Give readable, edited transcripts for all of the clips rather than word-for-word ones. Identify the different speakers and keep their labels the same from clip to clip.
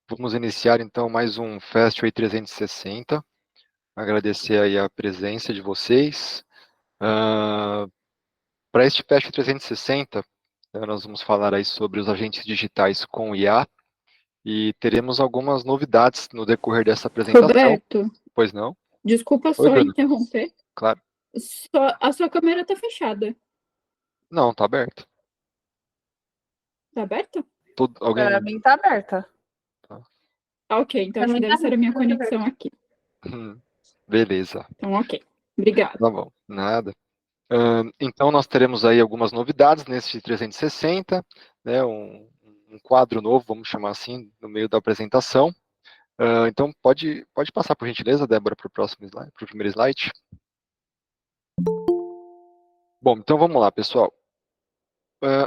Speaker 1: Vamos iniciar então mais um Fastway 360. Agradecer aí a presença de vocês. Para este Fastway 360, nós vamos falar aí sobre os agentes digitais com IA e teremos algumas novidades no decorrer dessa apresentação.
Speaker 2: Roberto,
Speaker 1: Pois não?
Speaker 2: desculpa
Speaker 1: Oi,
Speaker 2: só
Speaker 1: Bruna.
Speaker 2: interromper.
Speaker 1: Claro.
Speaker 2: A sua câmera tá fechada.
Speaker 1: Não, tá aberto.
Speaker 2: Tá aberta?
Speaker 3: Para
Speaker 1: Alguém...
Speaker 3: mim tá aberta.
Speaker 2: Ok, então acho que deve ser a minha conexão aqui.
Speaker 1: Beleza.
Speaker 2: Então, ok. Obrigada.
Speaker 1: Tá bom. Nada. Então, nós teremos aí algumas novidades nesse 360, né, um quadro novo, vamos chamar assim, no meio da apresentação. Então, pode passar, por gentileza, Débora, para o próximo slide, para o primeiro slide. Bom, então vamos lá, pessoal.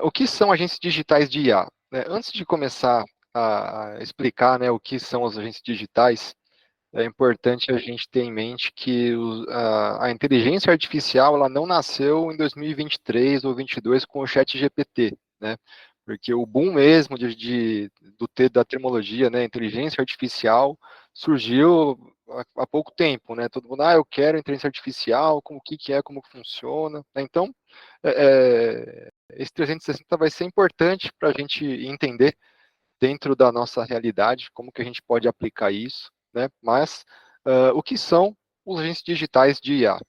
Speaker 1: O que são agentes digitais de IA? Antes de começar a explicar, né, o que são os agentes digitais, é importante a gente ter em mente que a inteligência artificial ela não nasceu em 2023 ou 2022 com o ChatGPT, né? Porque o boom mesmo da terminologia, né, inteligência artificial, surgiu há pouco tempo, né? Todo mundo, eu quero inteligência artificial, como que é, como funciona, né? Então, esse 360 vai ser importante para a gente entender dentro da nossa realidade, como que a gente pode aplicar isso, né? Mas o que são os agentes digitais de IA?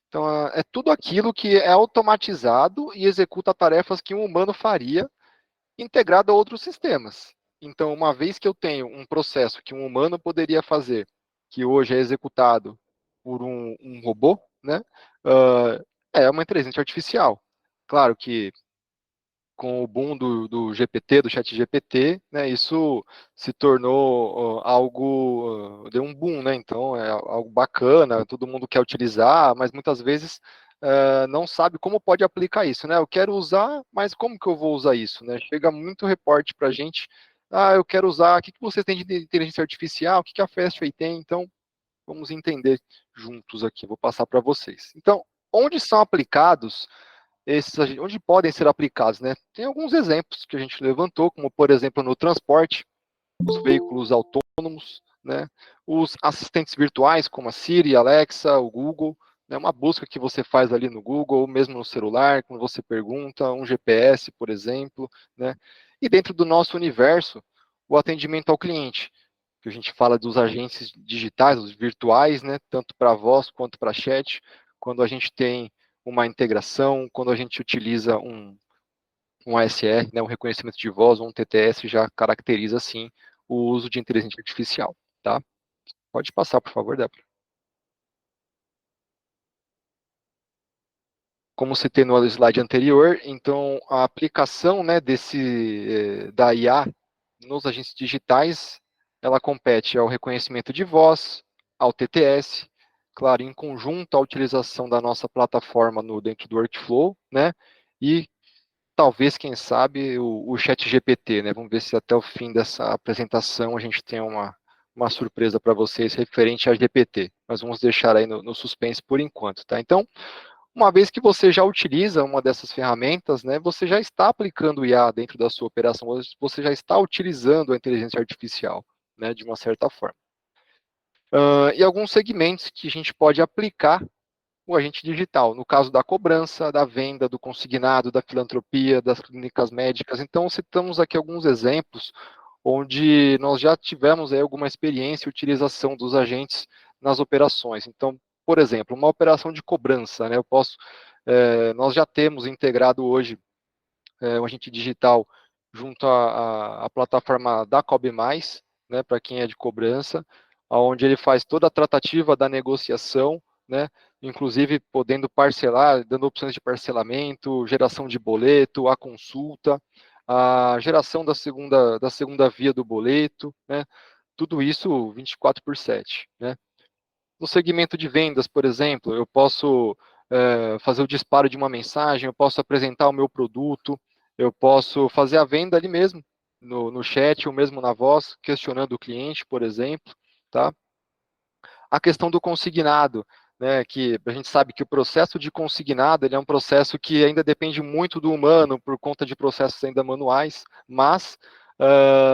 Speaker 1: Então, é tudo aquilo que é automatizado e executa tarefas que um humano faria integrado a outros sistemas. Então, uma vez que eu tenho um processo que um humano poderia fazer, que hoje é executado por um robô, né? É uma inteligência artificial. Claro que com o boom do GPT, do chat GPT, né, isso se tornou algo, deu um boom, né, então é algo bacana, todo mundo quer utilizar, mas muitas vezes não sabe como pode aplicar isso, né, eu quero usar, mas como que eu vou usar isso, né, chega muito reporte para a gente, eu quero usar, o que vocês têm de inteligência artificial, o que a Fastway tem, então vamos entender juntos aqui, vou passar para vocês. Então, onde são aplicados onde podem ser aplicados, né? Tem alguns exemplos que a gente levantou, como por exemplo no transporte, os veículos autônomos, né? Os assistentes virtuais, como a Siri, a Alexa, o Google, né? Uma busca que você faz ali no Google, ou mesmo no celular, quando você pergunta, um GPS, por exemplo, né? E dentro do nosso universo, o atendimento ao cliente, que a gente fala dos agentes digitais, os virtuais, né? Tanto para voz quanto para chat, quando a gente tem uma integração, quando a gente utiliza um ASR, né, um reconhecimento de voz, ou um TTS, já caracteriza, sim, o uso de inteligência artificial, tá? Pode passar, por favor, Débora. Como citei no slide anterior, então, a aplicação, né, da IA nos agentes digitais, ela compete ao reconhecimento de voz, ao TTS, claro, em conjunto à utilização da nossa plataforma dentro do workflow, né, e talvez, quem sabe, o chat GPT, né? Vamos ver se até o fim dessa apresentação a gente tem uma surpresa para vocês referente a GPT. Mas vamos deixar aí no suspense por enquanto, tá? Então, uma vez que você já utiliza uma dessas ferramentas, né, você já está aplicando o IA dentro da sua operação, você já está utilizando a inteligência artificial, né, de uma certa forma. E alguns segmentos que a gente pode aplicar o agente digital, no caso da cobrança, da venda, do consignado, da filantropia, das clínicas médicas. Então, citamos aqui alguns exemplos onde nós já tivemos aí alguma experiência e utilização dos agentes nas operações. Então, por exemplo, uma operação de cobrança, né, nós já temos integrado hoje um agente digital junto à plataforma da Cobe Mais, né, para quem é de cobrança, onde ele faz toda a tratativa da negociação, né, inclusive podendo parcelar, dando opções de parcelamento, geração de boleto, a consulta, a geração da segunda via do boleto, né, tudo isso 24/7, né. No segmento de vendas, por exemplo, eu posso fazer o disparo de uma mensagem, eu posso apresentar o meu produto, eu posso fazer a venda ali mesmo, no chat ou mesmo na voz, questionando o cliente, por exemplo, tá? A questão do consignado, né, que a gente sabe que o processo de consignado ele é um processo que ainda depende muito do humano, por conta de processos ainda manuais, mas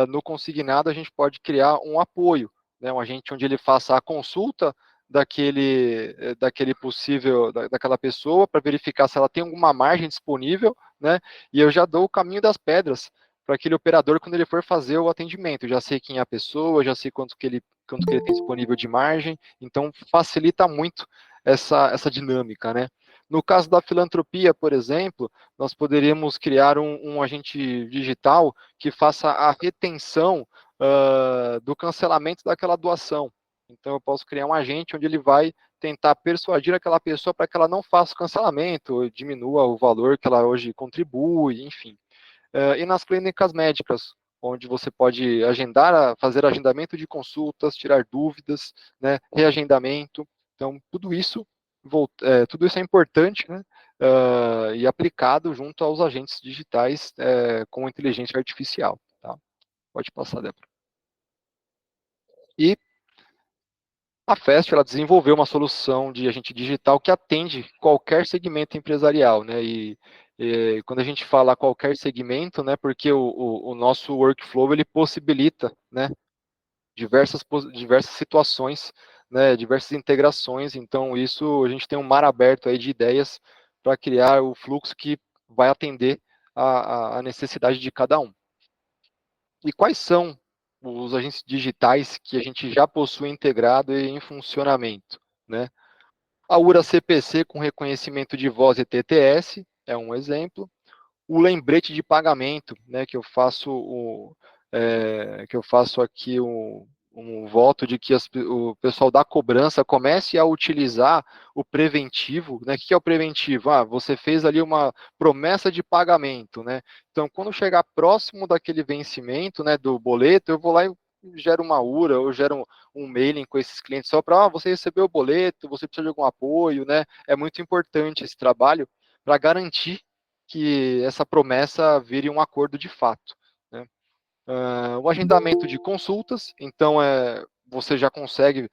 Speaker 1: no consignado a gente pode criar um apoio, né, um agente onde ele faça a consulta daquele possível, daquela pessoa, para verificar se ela tem alguma margem disponível, né, e eu já dou o caminho das pedras para aquele operador quando ele for fazer o atendimento. Eu já sei quem é a pessoa, já sei quanto que ele tem disponível de margem, então facilita muito essa dinâmica, né. No caso da filantropia, por exemplo, nós poderíamos criar um agente digital que faça a retenção do cancelamento daquela doação. Então, eu posso criar um agente onde ele vai tentar persuadir aquela pessoa para que ela não faça o cancelamento, ou diminua o valor que ela hoje contribui, enfim. E nas clínicas médicas, onde você pode fazer agendamento de consultas, tirar dúvidas, né, reagendamento. Então, tudo isso é importante, né, e aplicado junto aos agentes digitais com inteligência artificial. Tá? Pode passar, Débora. E a Fest, ela desenvolveu uma solução de agente digital que atende qualquer segmento empresarial, né? E quando a gente fala qualquer segmento, né? Porque o nosso workflow ele possibilita, né? Diversas situações, né? Diversas integrações. Então isso a gente tem um mar aberto aí de ideias para criar o fluxo que vai atender a necessidade de cada um. E quais são os agentes digitais que a gente já possui integrado e em funcionamento, né? A URA CPC com reconhecimento de voz e TTS é um exemplo. O lembrete de pagamento, né, que eu faço aqui um voto de que o pessoal da cobrança comece a utilizar o preventivo, né? O que é o preventivo? Você fez ali uma promessa de pagamento, né? Então, quando chegar próximo daquele vencimento, né, do boleto, eu vou lá e gero uma URA, ou gero um mailing com esses clientes só para, você recebeu o boleto, você precisa de algum apoio, né? É muito importante esse trabalho para garantir que essa promessa vire um acordo de fato, né? O agendamento de consultas, então você já consegue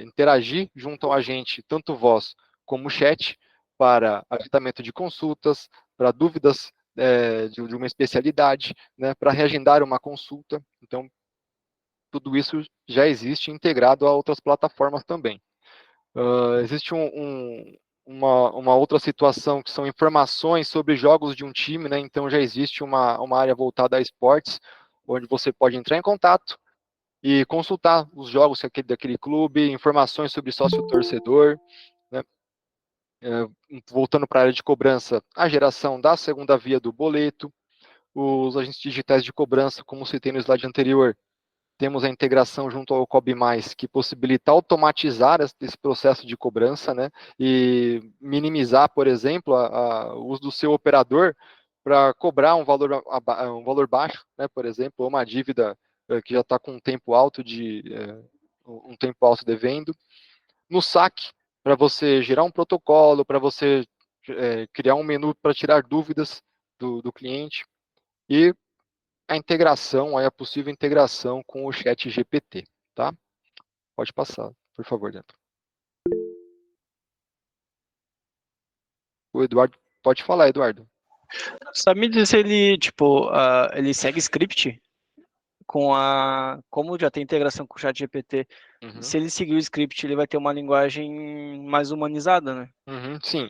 Speaker 1: interagir junto ao agente, tanto voz como chat, para agendamento de consultas, para dúvidas de uma especialidade, né, para reagendar uma consulta. Então, tudo isso já existe integrado a outras plataformas também. Existe uma outra situação que são informações sobre jogos de um time, né? Então já existe uma área voltada a esportes, onde você pode entrar em contato e consultar os jogos daquele clube, informações sobre sócio-torcedor, né? Voltando para a área de cobrança, a geração da segunda via do boleto, os agentes digitais de cobrança, como citei no slide anterior, temos a integração junto ao COB+, que possibilita automatizar esse processo de cobrança, né, e minimizar, por exemplo, o uso do seu operador para cobrar um valor baixo, né, por exemplo, ou uma dívida que já está com um tempo alto devendo. No saque, para você gerar um protocolo, para você criar um menu para tirar dúvidas do cliente. E a possível integração com o chat GPT, tá? Pode passar, por favor, Dentro. O Eduardo, pode falar, Eduardo.
Speaker 3: Sabe me dizer se ele, tipo, ele segue script como já tem integração com o chat GPT, se ele seguir o script, ele vai ter uma linguagem mais humanizada, né?
Speaker 1: Sim.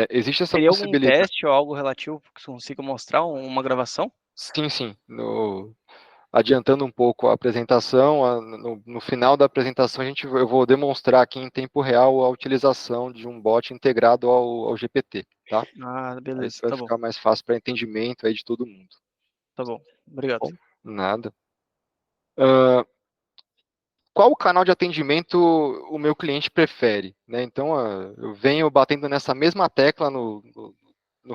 Speaker 1: Existe essa
Speaker 3: Teria algum
Speaker 1: possibilidade.
Speaker 3: teste ou algo relativo que você consiga mostrar, uma gravação?
Speaker 1: Sim. Adiantando um pouco a apresentação, no final da apresentação eu vou demonstrar aqui em tempo real a utilização de um bot integrado ao GPT, tá? Aí
Speaker 3: Beleza,
Speaker 1: vai
Speaker 3: tá bom.
Speaker 1: ficar mais fácil para entendimento aí de todo mundo.
Speaker 3: Tá bom, obrigado.
Speaker 1: Bom, nada. Qual o canal de atendimento o meu cliente prefere, né? Então, eu venho batendo nessa mesma tecla no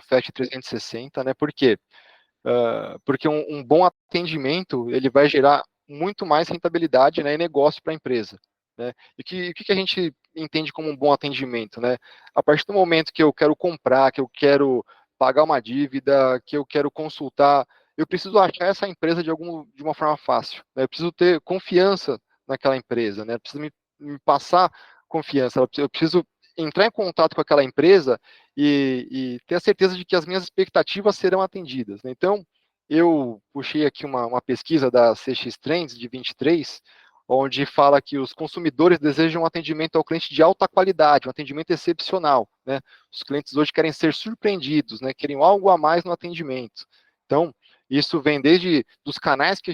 Speaker 1: FAST 360, né? Por quê? Porque um bom atendimento, ele vai gerar muito mais rentabilidade, né, e negócio para a empresa, né? E o que a gente entende como um bom atendimento, né? A partir do momento que eu quero comprar, que eu quero pagar uma dívida, que eu quero consultar, eu preciso achar essa empresa de uma forma fácil, né? Eu preciso ter confiança naquela empresa, né? Eu preciso me passar confiança, eu preciso entrar em contato com aquela empresa e ter a certeza de que as minhas expectativas serão atendidas, né? Então, eu puxei aqui uma pesquisa da CX Trends de 23, onde fala que os consumidores desejam um atendimento ao cliente de alta qualidade, um atendimento excepcional, né? Os clientes hoje querem ser surpreendidos, né? Querem algo a mais no atendimento. Então, isso vem desde dos canais que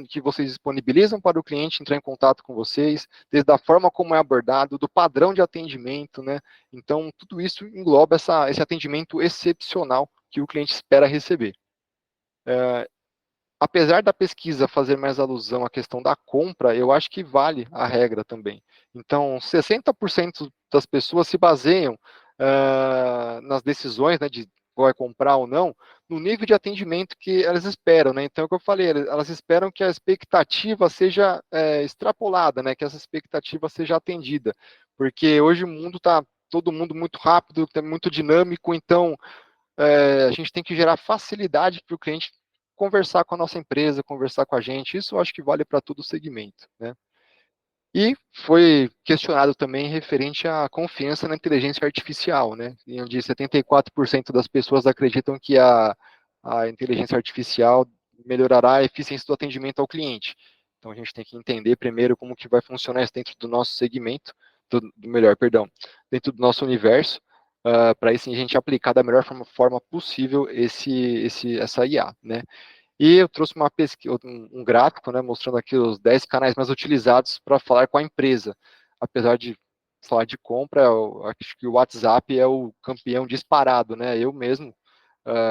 Speaker 1: que vocês disponibilizam para o cliente entrar em contato com vocês, desde a forma como é abordado, do padrão de atendimento, né? Então, tudo isso engloba esse atendimento excepcional que o cliente espera receber. Apesar da pesquisa fazer mais alusão à questão da compra, eu acho que vale a regra também. Então, 60% das pessoas se baseiam nas decisões, né, de vai comprar ou não, no nível de atendimento que elas esperam, né? Então, é o que eu falei, elas esperam que a expectativa seja extrapolada, né? Que essa expectativa seja atendida, porque hoje o mundo está todo mundo muito rápido, muito dinâmico, então a gente tem que gerar facilidade para o cliente conversar com a nossa empresa, conversar com a gente. Isso eu acho que vale para todo o segmento, né? E foi questionado também referente à confiança na inteligência artificial, né? Onde 74% das pessoas acreditam que a inteligência artificial melhorará a eficiência do atendimento ao cliente. Então a gente tem que entender primeiro como que vai funcionar isso dentro do nosso segmento, dentro do nosso universo, para aí sim a gente aplicar da melhor forma possível essa IA, né? E eu trouxe uma pesquisa, um gráfico, né, mostrando aqui os 10 canais mais utilizados para falar com a empresa. Apesar de falar de compra, eu acho que o WhatsApp é o campeão disparado, né? Eu mesmo,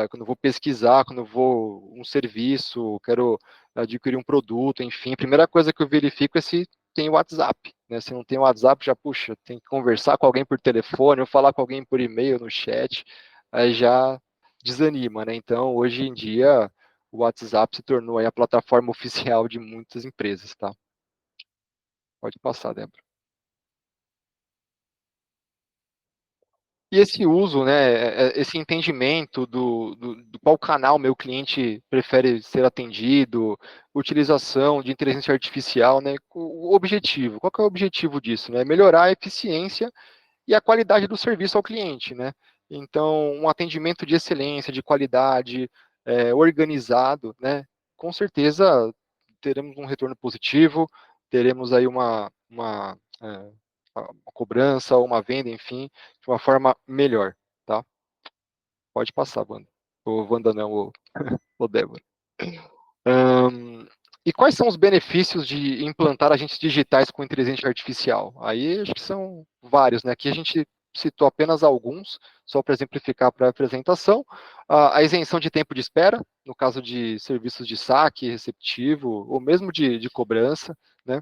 Speaker 1: quando eu vou pesquisar, quando eu vou um serviço, quero adquirir um produto, enfim, a primeira coisa que eu verifico é se tem WhatsApp, né? Se não tem WhatsApp, já, puxa, tem que conversar com alguém por telefone, ou falar com alguém por e-mail, no chat, aí já desanima, né? Então, hoje em dia, o WhatsApp se tornou aí a plataforma oficial de muitas empresas, tá? Pode passar, Débora. E esse uso, né, esse entendimento do qual canal meu cliente prefere ser atendido, utilização de inteligência artificial, né, o objetivo, qual que é o objetivo disso, né? Melhorar a eficiência e a qualidade do serviço ao cliente, né? Então, um atendimento de excelência, de qualidade, organizado, né? Com certeza teremos um retorno positivo, teremos aí uma cobrança ou uma venda, enfim, de uma forma melhor, tá? Pode passar, Wanda. Ou Wanda não, ou Débora. E quais são os benefícios de implantar agentes digitais com inteligência artificial? Aí acho que são vários, né? Aqui a gente citou apenas alguns, só para exemplificar para a apresentação. A isenção de tempo de espera, no caso de serviços de saque, receptivo, ou mesmo de cobrança, né?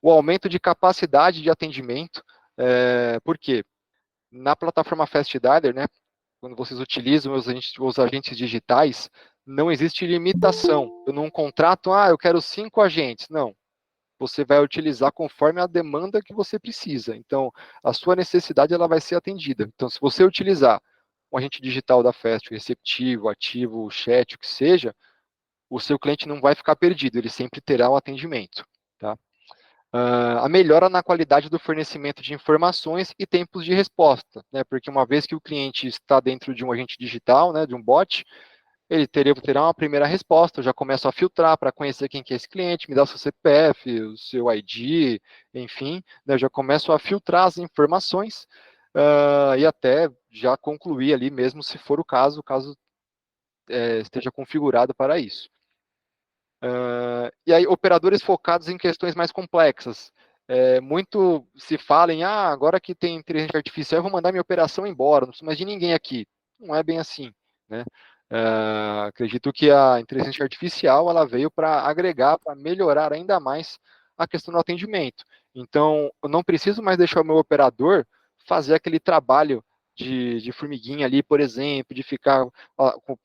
Speaker 1: O aumento de capacidade de atendimento, por quê? Na plataforma Fast Dialer, né, quando vocês utilizam os agentes digitais, não existe limitação. Eu não contrato, eu quero 5 agentes. Não. Você vai utilizar conforme a demanda que você precisa. Então, a sua necessidade ela vai ser atendida. Então, se você utilizar um agente digital da Fast, receptivo, ativo, chat, o que seja, o seu cliente não vai ficar perdido, ele sempre terá o atendimento. Tá? A melhora na qualidade do fornecimento de informações e tempos de resposta, né? Porque uma vez que o cliente está dentro de um agente digital, né, de um bot, ele terá uma primeira resposta, eu já começo a filtrar para conhecer quem que é esse cliente, me dá o seu CPF, o seu ID, enfim, né, eu já começo a filtrar as informações e até já concluir ali mesmo, se for o caso esteja configurado para isso. E aí, operadores focados em questões mais complexas. Muito se fala em, agora que tem inteligência artificial, eu vou mandar minha operação embora, não preciso mais de ninguém aqui. Não é bem assim, né? Acredito que a inteligência artificial, ela veio para agregar, para melhorar ainda mais a questão do atendimento. Então, eu não preciso mais deixar o meu operador fazer aquele trabalho de formiguinha ali, por exemplo, de ficar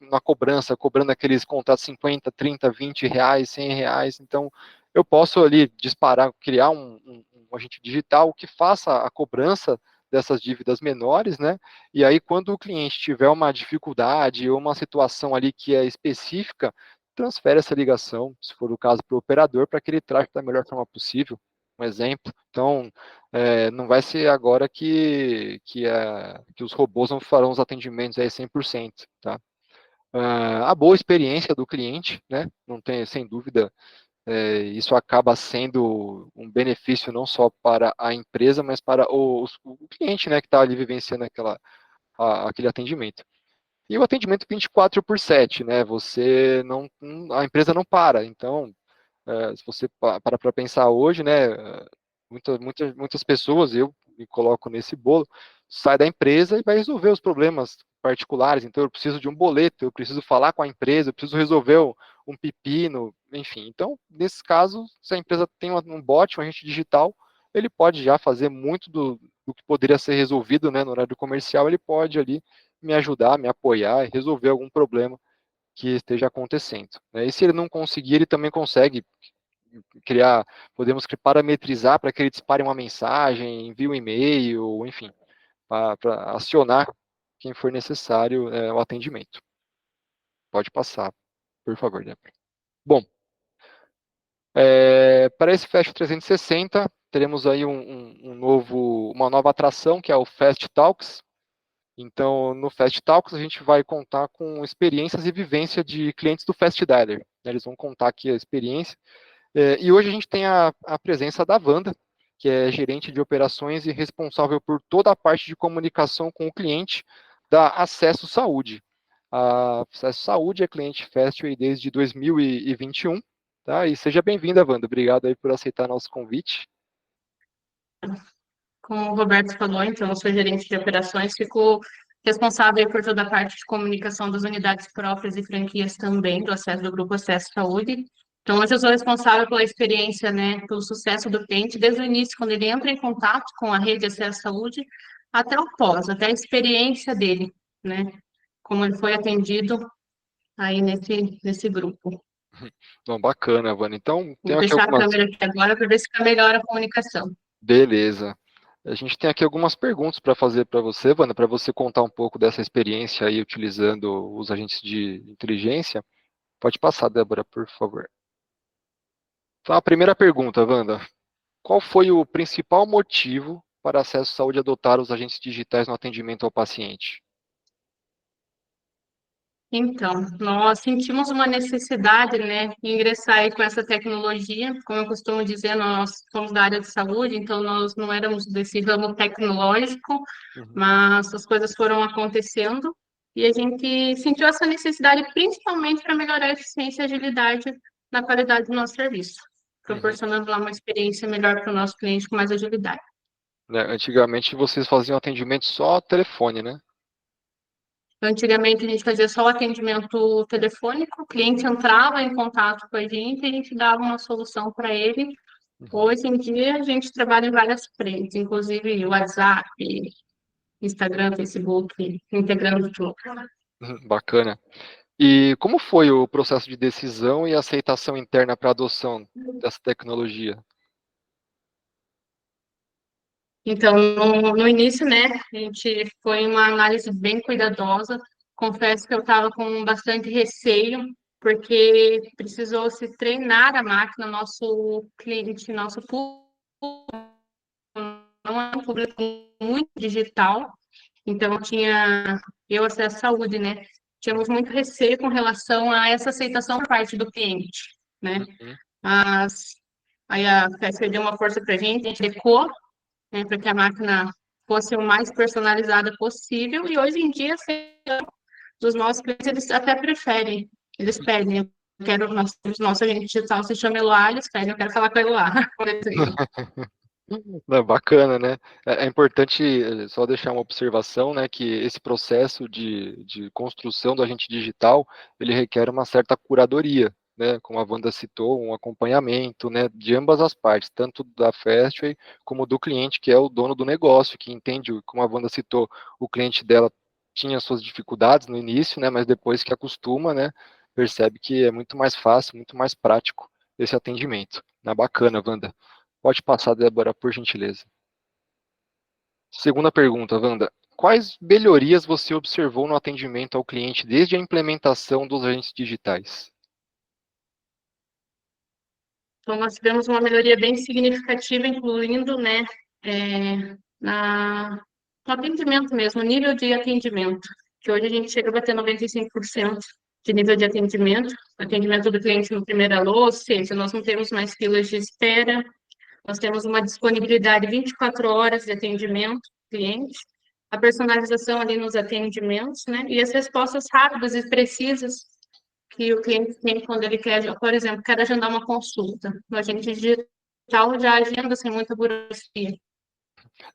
Speaker 1: na cobrança, cobrando aqueles contratos 50, 30, 20 reais, 100 reais. Então, eu posso ali disparar, criar um agente digital que faça a cobrança dessas dívidas menores, né? E aí, quando o cliente tiver uma dificuldade ou uma situação ali que é específica, transfere essa ligação, se for o caso, para o operador, para que ele trate da melhor forma possível. Um exemplo. Então, não vai ser agora que os robôs não farão os atendimentos aí 100%, tá? a boa experiência do cliente, né? Não tem, sem dúvida, isso acaba sendo um benefício não só para a empresa, mas para o cliente, né, que está ali vivenciando aquele atendimento. E o atendimento 24/7, né? Você não, a empresa não para. Então, se você para pensar hoje, né? Muitas pessoas, eu me coloco nesse bolo, sai da empresa e vai resolver os problemas particulares. Então, eu preciso de um boleto, eu preciso falar com a empresa, eu preciso resolver um pepino, enfim. Então, nesse caso, se a empresa tem um bot, um agente digital, ele pode já fazer muito do que poderia ser resolvido, né, no horário comercial, ele pode ali me ajudar, me apoiar e resolver algum problema que esteja acontecendo, né? E se ele não conseguir, ele também consegue criar, podemos parametrizar para que ele dispare uma mensagem, envie um e-mail, enfim, para acionar quem for necessário o atendimento. Pode passar, por favor, Débora. Bom, para esse Fast 360, teremos aí uma nova atração, que é o Fast Talks. Então, no Fast Talks, a gente vai contar com experiências e vivência de clientes do Fast Dialer. Eles vão contar aqui a experiência. E hoje a gente tem a presença da Wanda, que é gerente de operações e responsável por toda a parte de comunicação com o cliente da Acesso Saúde. A Acesso Saúde é cliente Fastway desde 2021, tá? E seja bem-vinda, Wanda. Obrigado aí por aceitar nosso convite.
Speaker 4: Como o Roberto falou, então, eu sou gerente de operações, fico responsável por toda a parte de comunicação das unidades próprias e franquias também, do acesso do Grupo Acesso Saúde. Então, hoje eu sou responsável pela experiência, né, pelo sucesso do cliente, desde o início, quando ele entra em contato com a rede Acesso Saúde, até o pós, até a experiência dele, né, como ele foi atendido aí nesse grupo.
Speaker 1: Bom, bacana, Wanda. Então,
Speaker 4: Vou
Speaker 1: tem aqui
Speaker 4: deixar a
Speaker 1: algumas...
Speaker 4: câmera aqui agora para ver se fica melhor a comunicação.
Speaker 1: Beleza. A gente tem aqui algumas perguntas para fazer para você, Wanda, para você contar um pouco dessa experiência aí utilizando os agentes de inteligência. Pode passar, Débora, por favor. Então, a primeira pergunta, Wanda. Qual foi o principal motivo para a Acesso Saúde adotar os agentes digitais no atendimento ao paciente?
Speaker 4: Então, nós sentimos uma necessidade, né, em ingressar aí com essa tecnologia. Como eu costumo dizer, nós somos da área de saúde, então nós não éramos desse ramo tecnológico, mas as coisas foram acontecendo e a gente sentiu essa necessidade principalmente para melhorar a eficiência e agilidade na qualidade do nosso serviço, proporcionando lá uma experiência melhor para o nosso cliente com mais agilidade.
Speaker 1: Né, antigamente vocês faziam atendimento só telefone, né?
Speaker 4: Antigamente a gente fazia só o atendimento telefônico, o cliente entrava em contato com a gente dava uma solução para ele. Hoje em dia a gente trabalha em várias frentes, inclusive WhatsApp, Instagram, Facebook, integrando tudo.
Speaker 1: Bacana. E como foi o processo de decisão e aceitação interna para a adoção dessa tecnologia?
Speaker 4: Então, no início, né, a gente foi uma análise bem cuidadosa. Confesso que eu estava com bastante receio, porque precisou se treinar a máquina, nosso cliente, nosso público não é um público muito digital, então eu acesso à saúde, né? Tínhamos muito receio com relação a essa aceitação por parte do cliente, né? Mas aí a FESP deu uma força para a gente adequou, né, para que a máquina fosse o mais personalizada possível, e hoje em dia, dos nossos clientes, eles até preferem, eles pedem, eu quero, nosso agente digital se chama Eloá, eles pedem, eu quero falar com a Eloá.
Speaker 1: Não, bacana, né? É importante só deixar uma observação, né, que esse processo de construção do agente digital, ele requer uma certa curadoria, né, como a Wanda citou, um acompanhamento, né, de ambas as partes, tanto da Fastway como do cliente, que é o dono do negócio, que entende, como a Wanda citou, o cliente dela tinha suas dificuldades no início, né, mas depois que acostuma, né, percebe que é muito mais fácil, muito mais prático esse atendimento. É bacana, Wanda. Pode passar, Débora, por gentileza. Segunda pergunta, Wanda. Quais melhorias você observou no atendimento ao cliente desde a implementação dos agentes digitais?
Speaker 4: Então, nós tivemos uma melhoria bem significativa, incluindo, né, no atendimento mesmo, nível de atendimento, que hoje a gente chega a bater 95%. de nível de atendimento do cliente no primeiro alô, ou seja, nós não temos mais filas de espera, nós temos uma disponibilidade 24 horas de atendimento do cliente, a personalização ali nos atendimentos, né? E as respostas rápidas e precisas que o cliente tem quando ele quer, por exemplo, quer agendar uma consulta. No agente digital já agenda sem muita burocracia.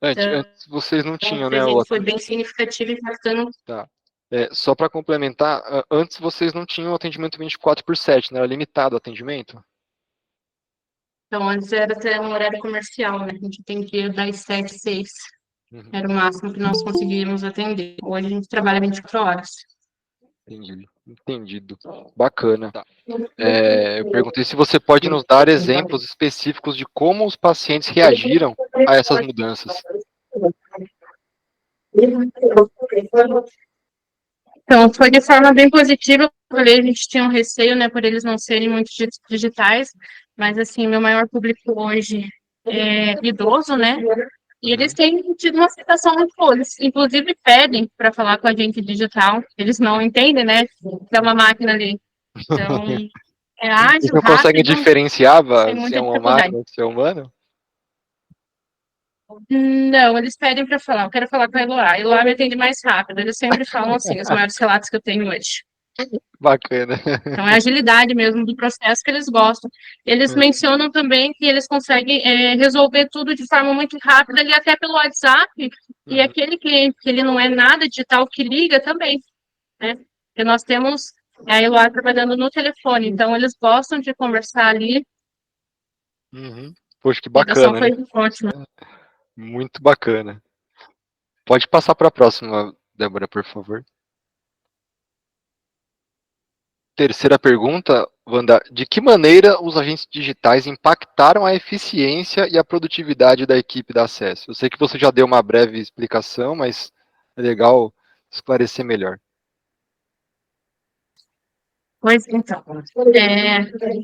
Speaker 1: Antes vocês não tinham, né?
Speaker 4: Foi bem significativo e impactando.
Speaker 1: Tá. Só para complementar, antes vocês não tinham atendimento 24/7, né? Era limitado o atendimento?
Speaker 4: Então, antes era até um horário comercial, né? A gente atendia das 7 às 6. Era o máximo que nós conseguíamos atender. Hoje a gente trabalha 24 horas.
Speaker 1: Entendido. Bacana. Eu perguntei se você pode nos dar exemplos específicos de como os pacientes reagiram a essas mudanças.
Speaker 4: Então, foi de forma bem positiva. A gente tinha um receio, né, por eles não serem muito digitais, mas, assim, meu maior público hoje é idoso, né, e eles têm tido uma aceitação muito boa. Eles, inclusive, pedem para falar com a gente digital. Eles não entendem, né, que é uma máquina ali. Então, é ágil,
Speaker 1: Eles não
Speaker 4: rápido,
Speaker 1: conseguem diferenciar
Speaker 4: sem
Speaker 1: se
Speaker 4: muita
Speaker 1: é uma
Speaker 4: dificuldade.
Speaker 1: máquina ou se é humano?
Speaker 4: Não, eles pedem para falar. Eu quero falar com a Eloá. A Eloá me atende mais rápido. Eles sempre falam assim, os maiores relatos que eu tenho hoje.
Speaker 1: Bacana.
Speaker 4: Então, é a agilidade mesmo do processo que eles gostam. Eles mencionam também que eles conseguem resolver tudo de forma muito rápida, ali até pelo WhatsApp, e aquele cliente que ele não é nada digital, que liga também, né? Porque nós temos a Eloá trabalhando no telefone, então eles gostam de conversar ali.
Speaker 1: Poxa, que
Speaker 4: A ligação
Speaker 1: bacana, né?
Speaker 4: foi ótima.
Speaker 1: Muito bacana. Pode passar para a próxima, Débora, por favor. Terceira pergunta, Wanda. De que maneira os agentes digitais impactaram a eficiência e a produtividade da equipe da Acesso? Eu sei que você já deu uma breve explicação, mas é legal esclarecer melhor.
Speaker 4: Pois então,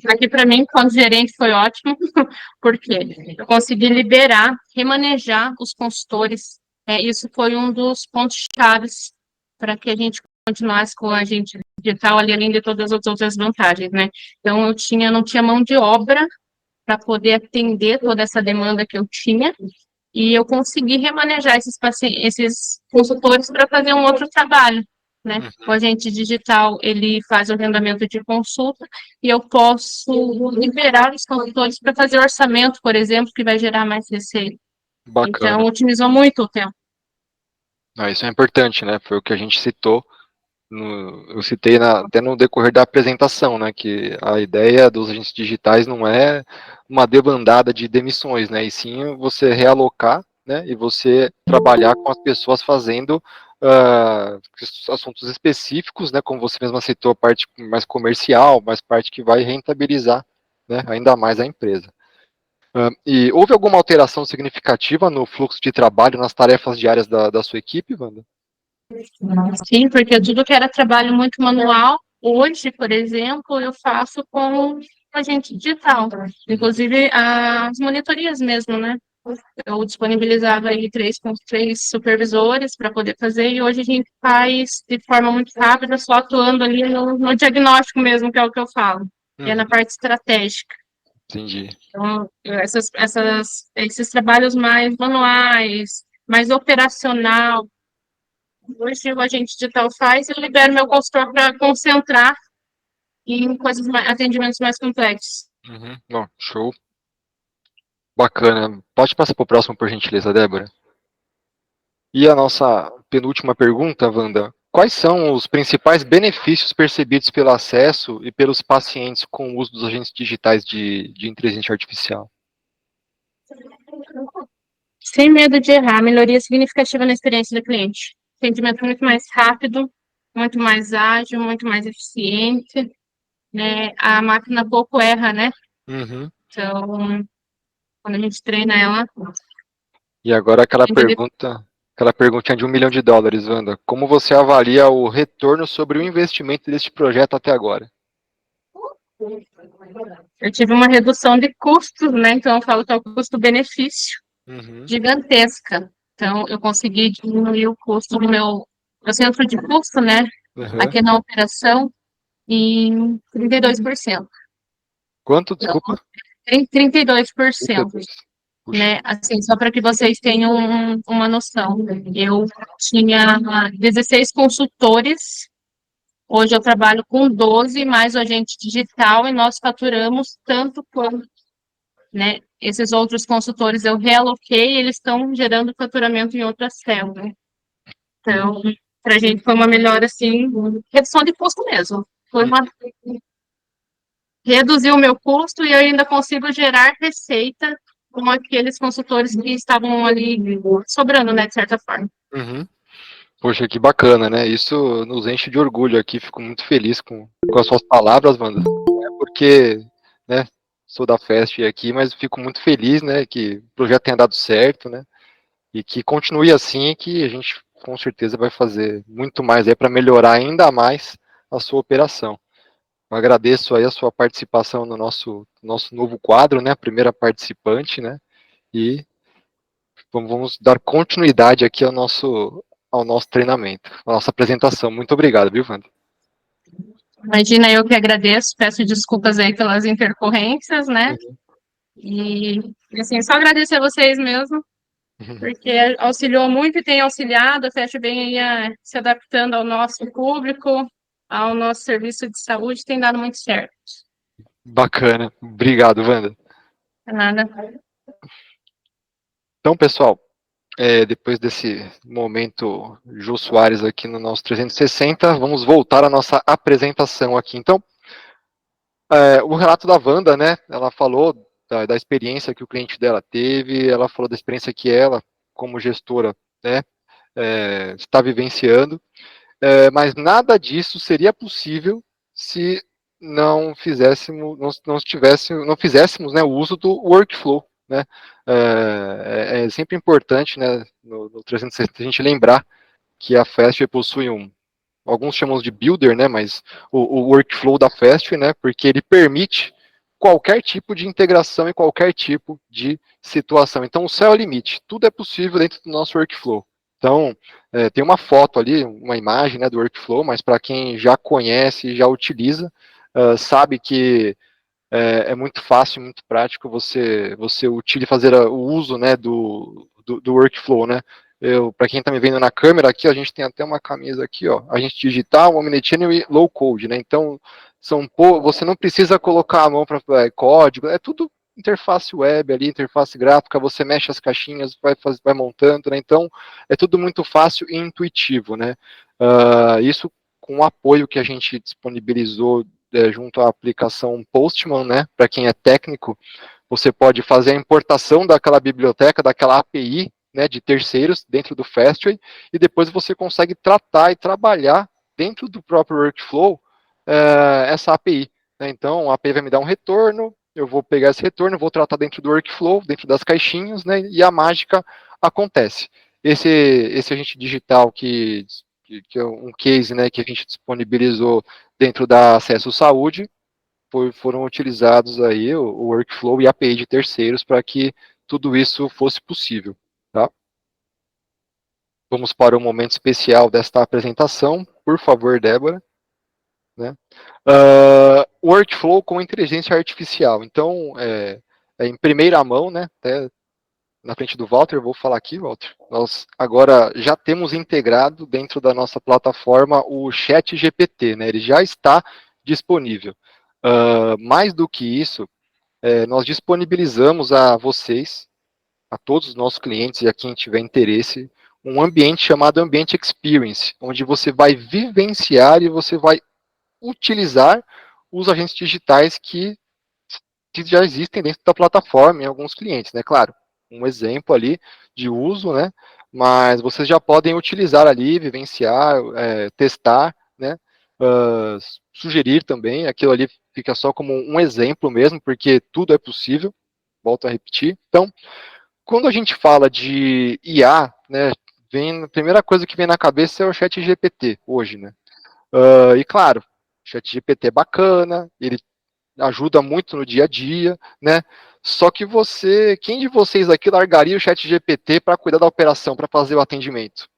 Speaker 4: aqui para mim, quando gerente, foi ótimo, porque eu consegui liberar, remanejar os consultores. Isso foi um dos pontos chaves para que a gente continuasse com a gente digital, ali, além de todas as outras vantagens, né? Então, não tinha mão de obra para poder atender toda essa demanda que eu tinha, e eu consegui remanejar esses consultores para fazer um outro trabalho, né? O agente digital, ele faz o agendamento de consulta e eu posso liberar os consultores para fazer orçamento, por exemplo, que vai gerar mais receita.
Speaker 1: Bacana.
Speaker 4: Então, otimizou muito o tempo.
Speaker 1: Isso é importante, né? Foi o que a gente citou. Eu citei até no decorrer da apresentação, né? Que a ideia dos agentes digitais não é uma debandada de demissões, né? E sim você realocar, né? E você trabalhar com as pessoas fazendo assuntos específicos, né? Como você mesma citou, a parte mais comercial, mais parte que vai rentabilizar, né? Ainda mais a empresa. E houve alguma alteração significativa no fluxo de trabalho, nas tarefas diárias da sua equipe, Wanda?
Speaker 4: Sim, porque tudo que era trabalho muito manual, hoje, por exemplo, eu faço com agente digital. Inclusive, as monitorias mesmo, né? Eu disponibilizava aí três supervisores para poder fazer, e hoje a gente faz de forma muito rápida, só atuando ali no diagnóstico mesmo, que é o que eu falo, que é na parte estratégica.
Speaker 1: Entendi.
Speaker 4: Então, esses trabalhos mais manuais, mais operacional, hoje o agente digital faz, eu libero meu consultor para concentrar em atendimentos mais complexos.
Speaker 1: Bom, show. Bacana. Pode passar para o próximo, por gentileza, Débora. E a nossa penúltima pergunta, Wanda. Quais são os principais benefícios percebidos pelo acesso e pelos pacientes com o uso dos agentes digitais de inteligência artificial?
Speaker 4: Sem medo de errar, melhoria significativa na experiência do cliente. Atendimento muito mais rápido, muito mais ágil, muito mais eficiente, né? A máquina pouco erra, né? Então, quando a gente treina ela...
Speaker 1: E agora aquela perguntinha de $1 milhão, Wanda. Como você avalia o retorno sobre o investimento deste projeto até agora?
Speaker 4: Eu tive uma redução de custos, né? Então, eu falo que é o custo-benefício gigantesca. Então, eu consegui diminuir o custo do meu centro de custo, né? Aqui na operação. em 32%.
Speaker 1: Quanto, desculpa?
Speaker 4: 32%.
Speaker 1: 32. Puxa.
Speaker 4: Né? Assim, só para que vocês tenham uma noção. Eu tinha 16 consultores, hoje eu trabalho com 12, mais o agente digital, e nós faturamos tanto quanto, né? Esses outros consultores eu realoquei, eles estão gerando faturamento em outras células. Então, para a gente foi uma melhora, assim, redução de custo mesmo. Foi uma... Reduziu o meu custo e eu ainda consigo gerar receita com aqueles consultores que estavam ali sobrando, né, de certa forma.
Speaker 1: Uhum. Poxa, que bacana, né? Isso nos enche de orgulho aqui, fico muito feliz com as suas palavras, Wanda. Não é porque, né, sou da Fest aqui, mas fico muito feliz, né, que o projeto tenha dado certo, né, e que continue assim, que a gente com certeza vai fazer muito mais aí para melhorar ainda mais a sua operação. Eu agradeço aí a sua participação no nosso novo quadro, né, a primeira participante, né, e vamos dar continuidade aqui ao nosso treinamento, à nossa apresentação. Muito obrigado, viu, Wanda?
Speaker 4: Imagina, eu que agradeço, peço desculpas aí pelas intercorrências, né? E, assim, só agradecer a vocês mesmo, porque auxiliou muito e tem auxiliado, a Fest bem aí se adaptando ao nosso público, ao nosso serviço de saúde, tem dado muito certo.
Speaker 1: Bacana. Obrigado, Wanda.
Speaker 4: Nada.
Speaker 1: Então, pessoal, depois desse momento Jô Soares aqui no nosso 360, vamos voltar à nossa apresentação aqui. Então, o relato da Wanda, né, ela falou da experiência que o cliente dela teve, ela falou da experiência que ela, como gestora, né, está vivenciando, mas nada disso seria possível se não fizéssemos, não fizéssemos, né, o uso do workflow, né? É sempre importante, né, no 360 a gente lembrar que a Fast possui alguns chamam de builder, né, mas o workflow da Fast, né, porque ele permite qualquer tipo de integração e qualquer tipo de situação. Então, o céu é o limite. Tudo é possível dentro do nosso workflow. Então, tem uma foto ali, uma imagem, né, do workflow, mas para quem já conhece, já utiliza, sabe que é muito fácil, muito prático você fazer o uso, né, do workflow, né. Para quem está me vendo na câmera aqui, a gente tem até uma camisa aqui, ó, agente digital, omnichannel e low code, né. Então, você não precisa colocar a mão para código, é tudo interface web ali, interface gráfica, você mexe as caixinhas, vai montando, né. Então, é tudo muito fácil e intuitivo, né. Isso com o apoio que a gente disponibilizou junto à aplicação Postman, né, para quem é técnico, você pode fazer a importação daquela biblioteca, daquela API, né, de terceiros dentro do Fastway, e depois você consegue tratar e trabalhar dentro do próprio workflow essa API. Né? Então, a API vai me dar um retorno, eu vou pegar esse retorno, vou tratar dentro do workflow, dentro das caixinhas, né, e a mágica acontece. Esse agente digital que é um case, né, que a gente disponibilizou dentro da Acesso Saúde, foram utilizados aí o workflow e a API de terceiros para que tudo isso fosse possível. Tá? Vamos para o momento especial desta apresentação. Por favor, Débora. Né? Workflow com inteligência artificial. Então, em primeira mão, né, até na frente do Walter, vou falar aqui, Walter, nós agora já temos integrado dentro da nossa plataforma o Chat GPT, né, ele já está disponível. Mais do que isso, nós disponibilizamos a vocês, a todos os nossos clientes e a quem tiver interesse, um ambiente chamado Ambiente Experience, onde você vai vivenciar e você vai utilizar os agentes digitais que já existem dentro da plataforma em alguns clientes, né? Claro, um exemplo ali de uso, né? Mas vocês já podem utilizar ali, vivenciar, testar, né? Sugerir também, aquilo ali fica só como um exemplo mesmo, porque tudo é possível, volto a repetir. Então, quando a gente fala de IA, né, a primeira coisa que vem na cabeça é o chat GPT hoje, né? E claro, o chat GPT é bacana, ele ajuda muito no dia a dia, né? Só que quem de vocês aqui largaria o chat GPT para cuidar da operação, para fazer o atendimento?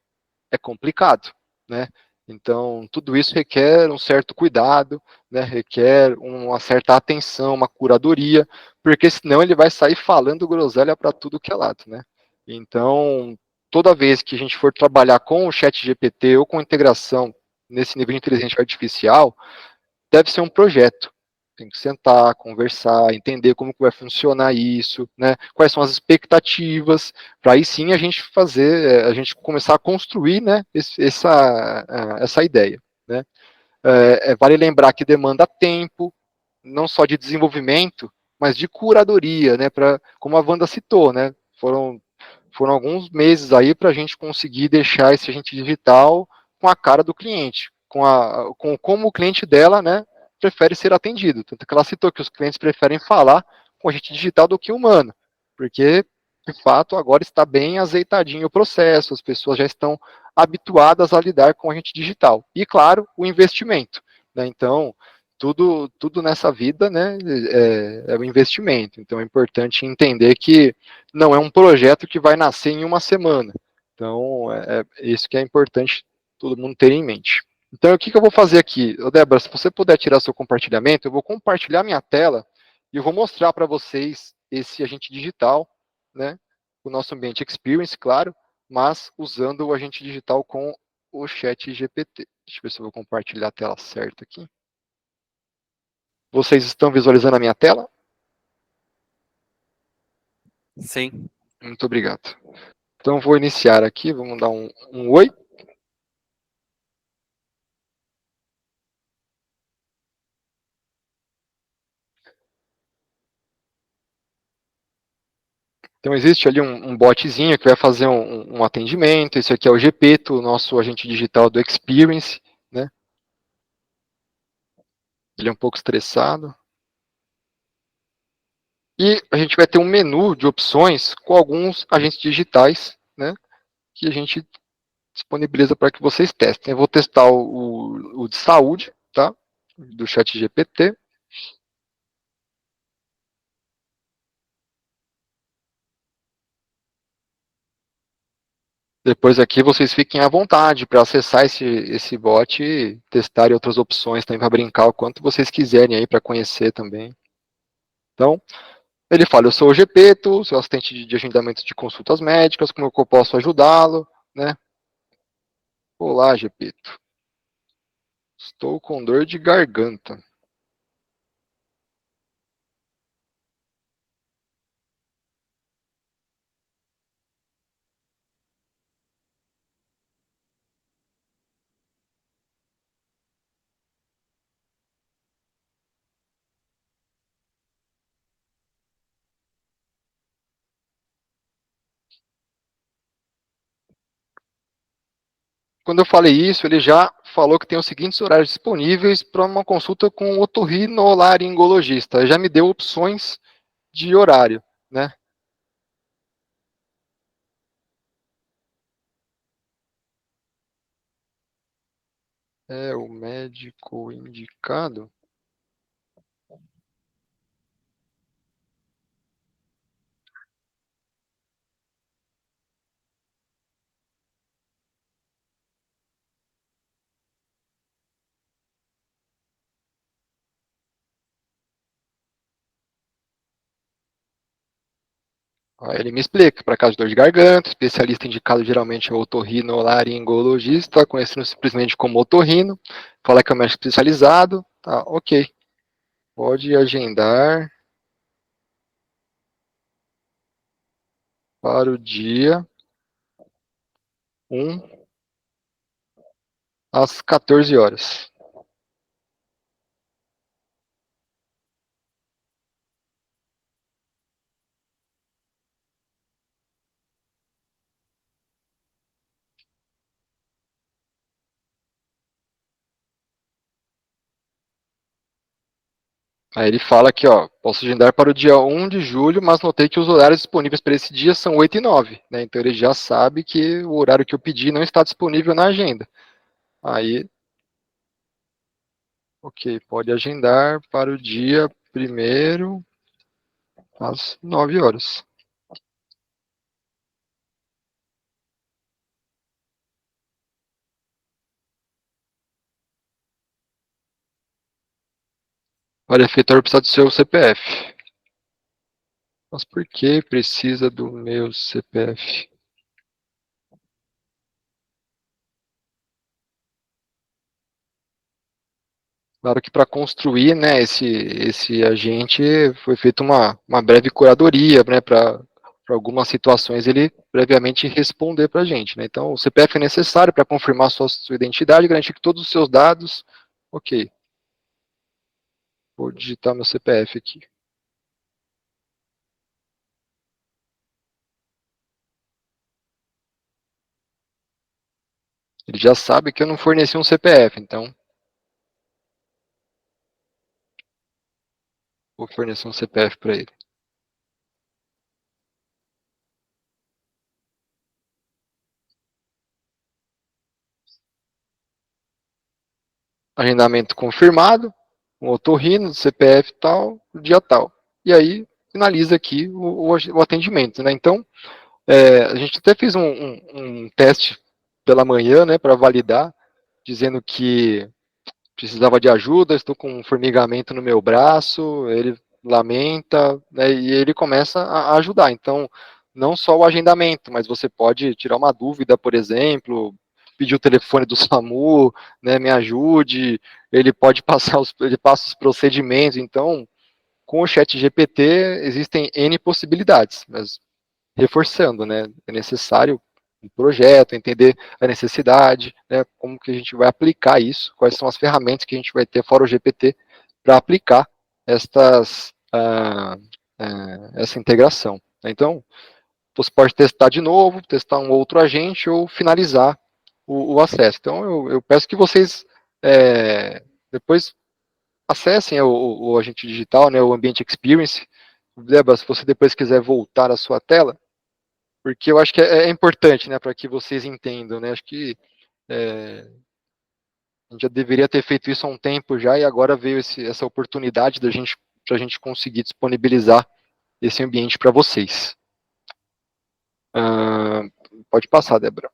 Speaker 1: É complicado, né? Então, tudo isso requer um certo cuidado, né, requer uma certa atenção, uma curadoria, porque senão ele vai sair falando groselha para tudo que é lado, né? Então, toda vez que a gente for trabalhar com o chat GPT ou com integração nesse nível de inteligência artificial, deve ser um projeto. Tem que sentar, conversar, entender como que vai funcionar isso, né? Quais são as expectativas, para aí sim a gente fazer, a gente começar a construir, né, essa ideia, né? Vale lembrar que demanda tempo, não só de desenvolvimento, mas de curadoria, né? Como a Wanda citou, né? Foram alguns meses aí para a gente conseguir deixar esse agente digital com a cara do cliente, com como o cliente dela, né, prefere ser atendido. Tanto que ela citou que os clientes preferem falar com agente digital do que humano, porque, de fato, agora está bem azeitadinho o processo, as pessoas já estão habituadas a lidar com agente digital. E, claro, o investimento, né? Então, tudo nessa vida, né, é um investimento. Então, é importante entender que não é um projeto que vai nascer em uma semana. Então, é isso que é importante todo mundo ter em mente. Então, o que eu vou fazer aqui? Débora, se você puder tirar seu compartilhamento, eu vou compartilhar minha tela e eu vou mostrar para vocês esse agente digital, né? O nosso ambiente Experience, claro, mas usando o agente digital com o chat GPT. Deixa eu ver se eu vou compartilhar a tela certa aqui. Vocês estão visualizando a minha tela?
Speaker 5: Sim.
Speaker 1: Muito obrigado. Então, vou iniciar aqui, vamos dar um oi. Então, existe ali um botzinho que vai fazer um atendimento. Esse aqui é o Gepeto, o nosso agente digital do Experience, né? Ele é um pouco estressado. E a gente vai ter um menu de opções com alguns agentes digitais, né? Que a gente disponibiliza para que vocês testem. Eu vou testar o de saúde, tá? Do chat GPT. Depois aqui vocês fiquem à vontade para acessar esse bot e testarem outras opções também para brincar o quanto vocês quiserem aí para conhecer também. Então, ele fala, eu sou o Gepeto, seu assistente de agendamento de consultas médicas, como eu posso ajudá-lo, né? Olá, Gepeto. Estou com dor de garganta. Quando eu falei isso, ele já falou que tem os seguintes horários disponíveis para uma consulta com o otorrinolaringologista. Já me deu opções de horário, né? É o médico indicado. Aí ele me explica, para caso de dor de garganta, especialista indicado geralmente é o otorrinolaringologista, conhecido simplesmente como otorrino, fala que é um médico especializado, tá, ok. Pode agendar para o dia 1 às 14 horas. Aí ele fala aqui, ó, posso agendar para o dia 1 de julho, mas notei que os horários disponíveis para esse dia são 8 e 9, né? Então ele já sabe que o horário que eu pedi não está disponível na agenda. Aí, ok, pode agendar para o dia 1º às 9 horas. Olha, efetuar vai precisar do seu CPF. Mas por que precisa do meu CPF? Claro que para construir, né, esse agente foi feita uma breve curadoria, né, para algumas situações ele previamente responder para a gente, né? Então, o CPF é necessário para confirmar sua identidade, garantir que todos os seus dados, ok. Vou digitar meu CPF aqui. Ele já sabe que eu não forneci um CPF, então vou fornecer um CPF para ele. Agendamento confirmado, um otorrino, CPF tal, dia tal. E aí finaliza aqui o atendimento, né? Então, a gente até fez um teste pela manhã, né, para validar, dizendo que precisava de ajuda, estou com um formigamento no meu braço, ele lamenta, né, e ele começa a ajudar. Então, não só o agendamento, mas você pode tirar uma dúvida, por exemplo, pedir o telefone do SAMU, né, me ajude, ele pode passar ele passa os procedimentos. Então, com o chat GPT existem N possibilidades, mas reforçando, né, é necessário um projeto, entender a necessidade, né, como que a gente vai aplicar isso, quais são as ferramentas que a gente vai ter fora o GPT para aplicar essa integração. Então, você pode testar de novo, testar um outro agente ou finalizar o acesso. Então, eu peço que vocês depois acessem o agente digital, né, o Ambient Experience. Débora, se você depois quiser voltar à sua tela, porque eu acho que é importante, né, para que vocês entendam, né, acho que a gente já deveria ter feito isso há um tempo já, e agora veio essa oportunidade para a gente conseguir disponibilizar esse ambiente para vocês. Pode passar, Débora.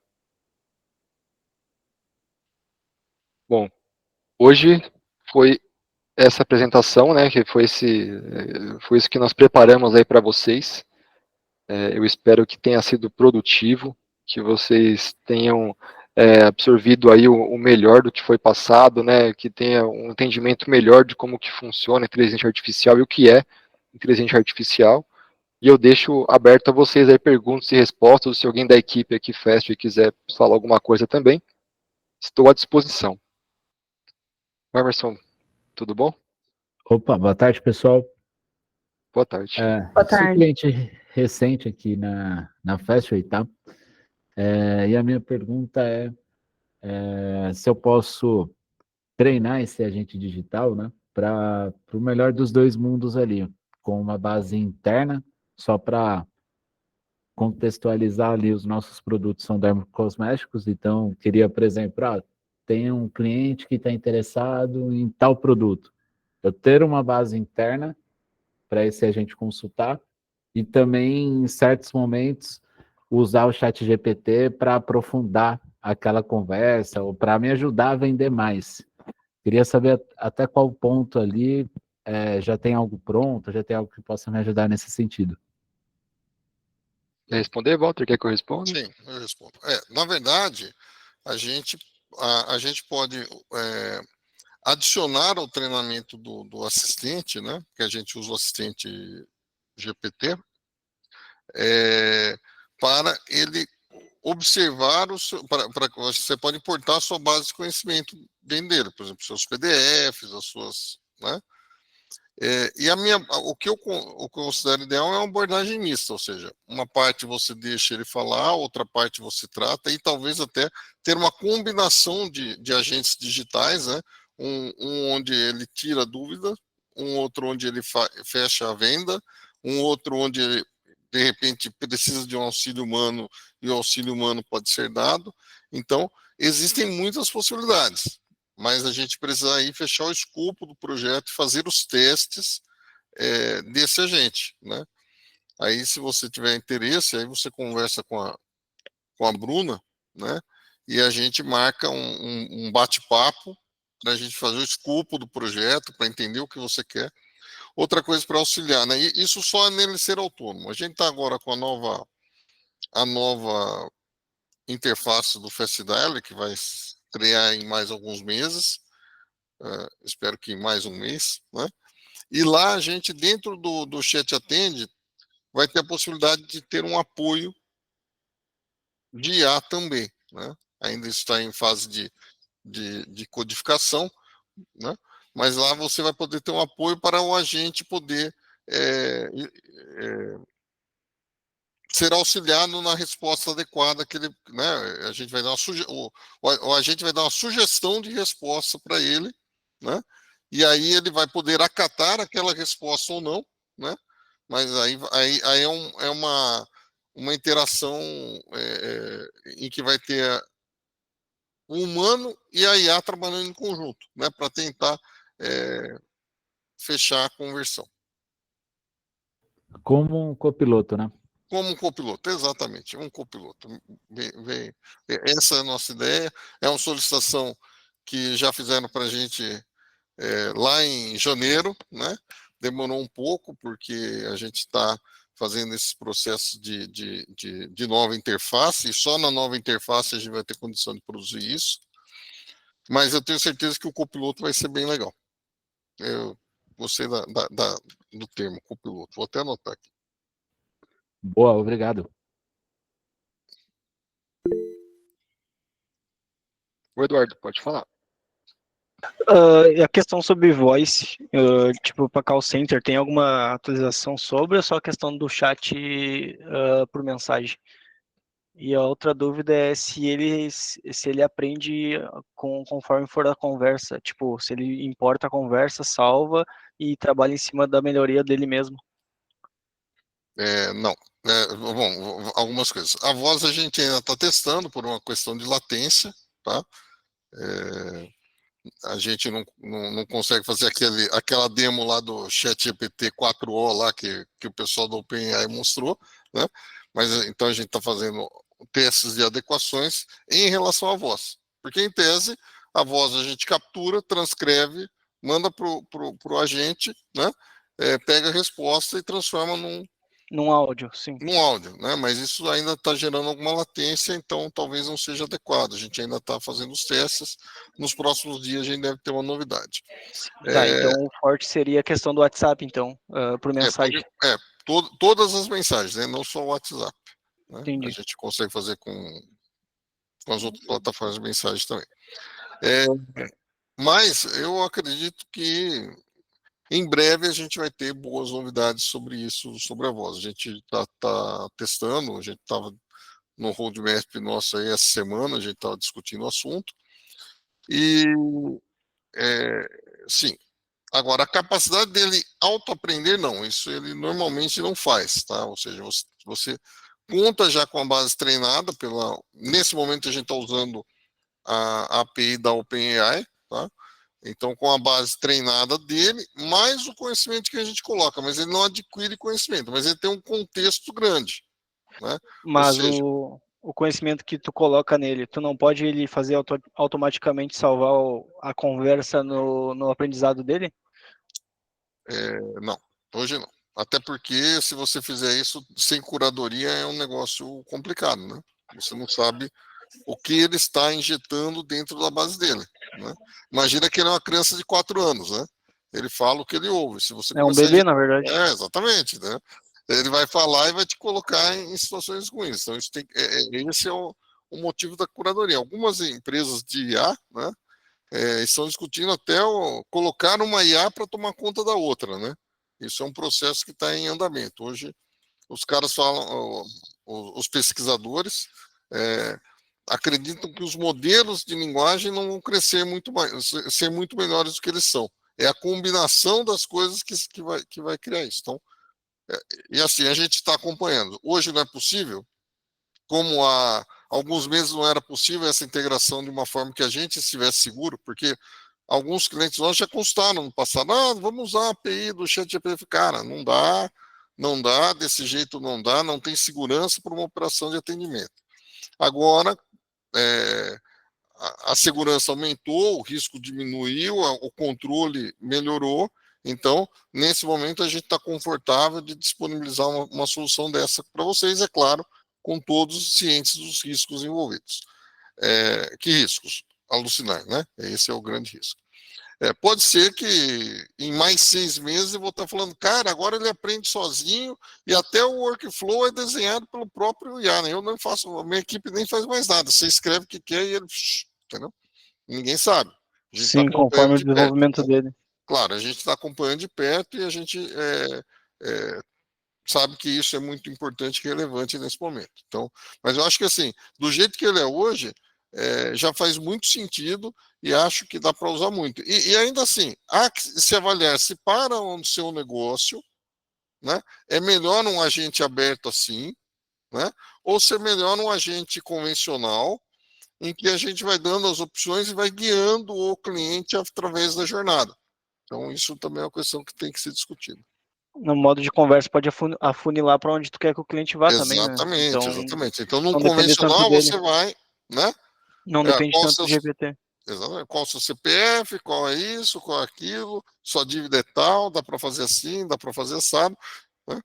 Speaker 1: Bom, hoje foi essa apresentação, né, que foi isso que nós preparamos aí para vocês. Eu espero que tenha sido produtivo, que vocês tenham absorvido aí o melhor do que foi passado, né, que tenha um entendimento melhor de como que funciona a inteligência artificial e o que é inteligência artificial. E eu deixo aberto a vocês aí perguntas e respostas, se alguém da equipe aqui Fast quiser falar alguma coisa também, estou à disposição. Emerson, tudo bom?
Speaker 5: Opa, boa tarde, pessoal.
Speaker 1: Boa tarde.
Speaker 4: Boa tarde.
Speaker 5: Sou cliente recente aqui na Fastway, tá? E a minha pergunta é se eu posso treinar esse agente digital, né, para o melhor dos dois mundos ali, com uma base interna, só para contextualizar ali, os nossos produtos são dermocosméticos, então queria, por exemplo, tem um cliente que está interessado em tal produto. Eu ter uma base interna para esse agente consultar e também, em certos momentos, usar o chat GPT para aprofundar aquela conversa ou para me ajudar a vender mais. Queria saber até qual ponto ali já tem algo pronto, já tem algo que possa me ajudar nesse sentido.
Speaker 1: Quer responder, Walter? Quer que eu responda?
Speaker 6: Sim, eu respondo. Na verdade, a gente pode adicionar ao treinamento do assistente, né? Que a gente usa o assistente GPT, para ele observar para você pode importar a sua base de conhecimento dentro dele, por exemplo, seus PDFs, as suas, né? E o que eu considero ideal é uma abordagem mista, ou seja, uma parte você deixa ele falar, outra parte você trata, e talvez até ter uma combinação de agentes digitais, né? Um onde ele tira a dúvida, um outro onde ele fecha a venda, um outro onde ele, de repente, precisa de um auxílio humano e o auxílio humano pode ser dado. Então, existem muitas possibilidades, mas a gente precisa aí fechar o escopo do projeto e fazer os testes desse agente, né? Aí, se você tiver interesse, aí você conversa com a Bruna, né? E a gente marca um bate-papo a gente fazer o escopo do projeto, para entender o que você quer. Outra coisa para auxiliar, né? E isso só é nele ser autônomo. A gente está agora com a nova interface do FastDial, que vai estrear em mais alguns meses, espero que em mais um mês, né? E lá a gente, dentro do Chat Attend, vai ter a possibilidade de ter um apoio de IA também, né? Ainda está em fase de codificação, né? Mas lá você vai poder ter um apoio para o agente poder ser auxiliado na resposta adequada que ele, né? A gente vai dar o agente vai dar uma sugestão de resposta para ele, né? E aí ele vai poder acatar aquela resposta ou não, né? Mas aí é uma interação em que vai ter o humano e a IA trabalhando em conjunto, né? Para tentar fechar a conversão.
Speaker 5: Como um copiloto, né?
Speaker 6: Como um copiloto, exatamente, um copiloto. Essa é a nossa ideia, é uma solicitação que já fizeram para a gente lá em janeiro, né? Demorou um pouco, porque a gente está fazendo esses processos de nova interface, e só na nova interface a gente vai ter condição de produzir isso, mas eu tenho certeza que o copiloto vai ser bem legal. Eu gostei do termo copiloto, vou até anotar aqui.
Speaker 5: Boa, obrigado.
Speaker 1: O Eduardo, pode falar.
Speaker 3: A questão sobre voice, tipo, para call center, tem alguma atualização sobre ou só a questão do chat por mensagem? E a outra dúvida é se ele aprende conforme for a conversa, tipo, se ele importa a conversa, salva e trabalha em cima da melhoria dele mesmo.
Speaker 6: Não. Bom, algumas coisas. A voz a gente ainda está testando por uma questão de latência, tá? A gente não consegue fazer aquela demo lá do ChatGPT 4o lá que o pessoal do OpenAI mostrou, né? Mas então a gente está fazendo testes de adequações em relação à voz, porque em tese a voz a gente captura, transcreve, manda pro agente, né? Pega a resposta e transforma
Speaker 3: num áudio, sim.
Speaker 6: Num áudio, né? Mas isso ainda está gerando alguma latência, então talvez não seja adequado. A gente ainda está fazendo os testes. Nos próximos dias a gente deve ter uma novidade.
Speaker 3: Tá, então o forte seria a questão do WhatsApp, então, por mensagem.
Speaker 6: Todas as mensagens, né? Não só o WhatsApp. Né?
Speaker 3: Entendi.
Speaker 6: A gente consegue fazer com as outras plataformas de mensagem também. Mas eu acredito que em breve a gente vai ter boas novidades sobre isso, sobre a voz. A gente está testando, a gente estava no roadmap nosso aí essa semana, a gente estava discutindo o assunto. E, sim, agora a capacidade dele autoaprender, não, isso ele normalmente não faz, tá? Ou seja, você conta já com a base treinada, nesse momento a gente está usando a API da OpenAI, tá? Então, com a base treinada dele, mais o conhecimento que a gente coloca, mas ele não adquire conhecimento, mas ele tem um contexto grande, né?
Speaker 3: Mas o conhecimento que tu coloca nele, tu não pode ele fazer automaticamente salvar a conversa no aprendizado dele?
Speaker 6: Não, hoje não. Até porque se você fizer isso sem curadoria é um negócio complicado, né? Você não sabe o que ele está injetando dentro da base dele, né? Imagina que ele é uma criança de 4 anos, né? Ele fala o que ele ouve. Se você
Speaker 3: é um bebê, na verdade.
Speaker 6: Exatamente, né? Ele vai falar e vai te colocar em situações ruins. Então, esse é o motivo da curadoria. Algumas empresas de IA, né, estão discutindo até colocar uma IA para tomar conta da outra, né? Isso é um processo que está em andamento. Hoje, os caras falam, os pesquisadores acreditam que os modelos de linguagem não vão crescer muito mais, ser muito melhores do que eles são. É a combinação das coisas que vai criar isso. Então, e assim, a gente está acompanhando. Hoje não é possível, como há alguns meses não era possível essa integração de uma forma que a gente estivesse seguro, porque alguns clientes nossos já constaram no passado, vamos usar a API do ChatGPT. Cara, não dá, desse jeito não dá, não tem segurança para uma operação de atendimento. Agora, a segurança aumentou, o risco diminuiu, o controle melhorou. Então, nesse momento, a gente está confortável de disponibilizar uma solução dessa para vocês, é claro, com todos cientes dos riscos envolvidos. Que riscos? Alucinar, né? Esse é o grande risco. Pode ser que em mais 6 meses eu vou estar falando, cara, agora ele aprende sozinho e até o workflow é desenhado pelo próprio IA, né? Eu não faço, a minha equipe nem faz mais nada. Você escreve o que quer e ele, entendeu? Ninguém sabe. A gente
Speaker 3: Sim,
Speaker 6: tá
Speaker 3: conforme o
Speaker 6: de perto,
Speaker 3: desenvolvimento
Speaker 6: né?
Speaker 3: dele.
Speaker 6: Claro, a gente está acompanhando de perto e a gente sabe que isso é muito importante e relevante nesse momento. Então, mas eu acho que assim, do jeito que ele é hoje, já faz muito sentido e acho que dá para usar muito. E ainda assim, há que se avaliar se para o seu negócio, né, é melhor um agente aberto assim, né, ou se é melhor um agente convencional, em que a gente vai dando as opções e vai guiando o cliente através da jornada. Então, isso também é uma questão que tem que ser discutida.
Speaker 3: No modo de conversa pode afunilar para onde tu quer que o cliente vá também, né?
Speaker 6: Exatamente,
Speaker 3: Então,
Speaker 6: exatamente. Então, num
Speaker 3: não depender tanto
Speaker 6: convencional,
Speaker 3: dele.
Speaker 6: você vai, né?
Speaker 3: Não depende
Speaker 6: Qual o
Speaker 3: tanto do
Speaker 6: seu,
Speaker 3: GPT.
Speaker 6: exatamente, qual o seu CPF, qual é isso, qual é aquilo, sua dívida é tal, dá para fazer assim, dá para fazer assado, né?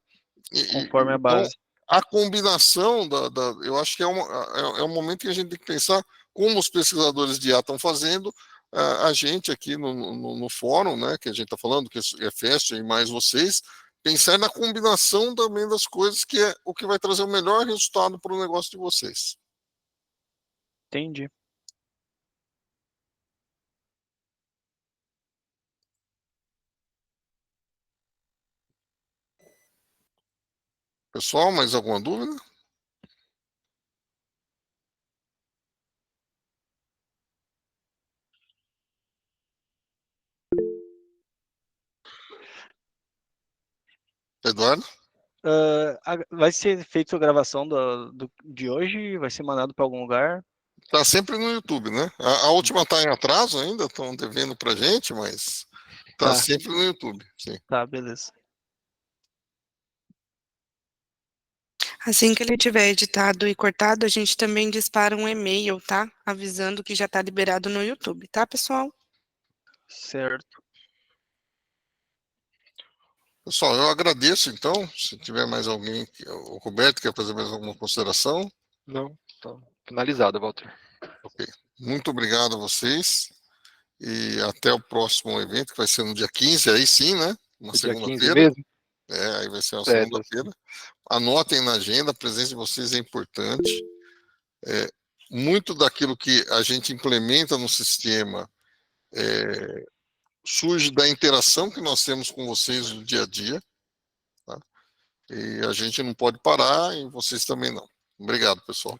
Speaker 3: Conforme a
Speaker 6: Então,
Speaker 3: base.
Speaker 6: a combinação eu acho que é um momento que a gente tem que pensar como os pesquisadores de IA estão fazendo, a gente aqui no fórum, né, que a gente está falando, que é FEST e mais vocês, pensar na combinação também das coisas, que é o que vai trazer o melhor resultado para o negócio de vocês.
Speaker 3: Entendi.
Speaker 6: Pessoal, mais alguma dúvida? Eduardo?
Speaker 3: Vai ser feita a gravação de hoje? Vai ser mandado para algum lugar?
Speaker 6: Tá sempre no YouTube, né? A última tá em atraso ainda, estão devendo pra gente, mas tá
Speaker 3: Tá,
Speaker 6: sempre no YouTube, sim.
Speaker 3: tá, beleza.
Speaker 7: Assim que ele tiver editado e cortado, a gente também dispara um e-mail, tá? Avisando que já tá liberado no YouTube, tá, pessoal?
Speaker 3: Certo.
Speaker 6: Pessoal, eu agradeço, então. Se tiver mais alguém, o Roberto quer fazer mais alguma consideração?
Speaker 1: Não, tá finalizado, Walter.
Speaker 6: Ok. Muito obrigado a vocês. E até o próximo evento, que vai ser no dia 15, aí sim, né? Uma
Speaker 1: O dia 15
Speaker 6: segunda-feira.
Speaker 1: mesmo?
Speaker 6: Aí vai ser uma
Speaker 1: Certo.
Speaker 6: segunda-feira. Anotem na agenda, a presença de vocês é importante. Muito daquilo que a gente implementa no sistema surge da interação que nós temos com vocês no dia a dia. Tá? E a gente não pode parar e vocês também não. Obrigado, pessoal.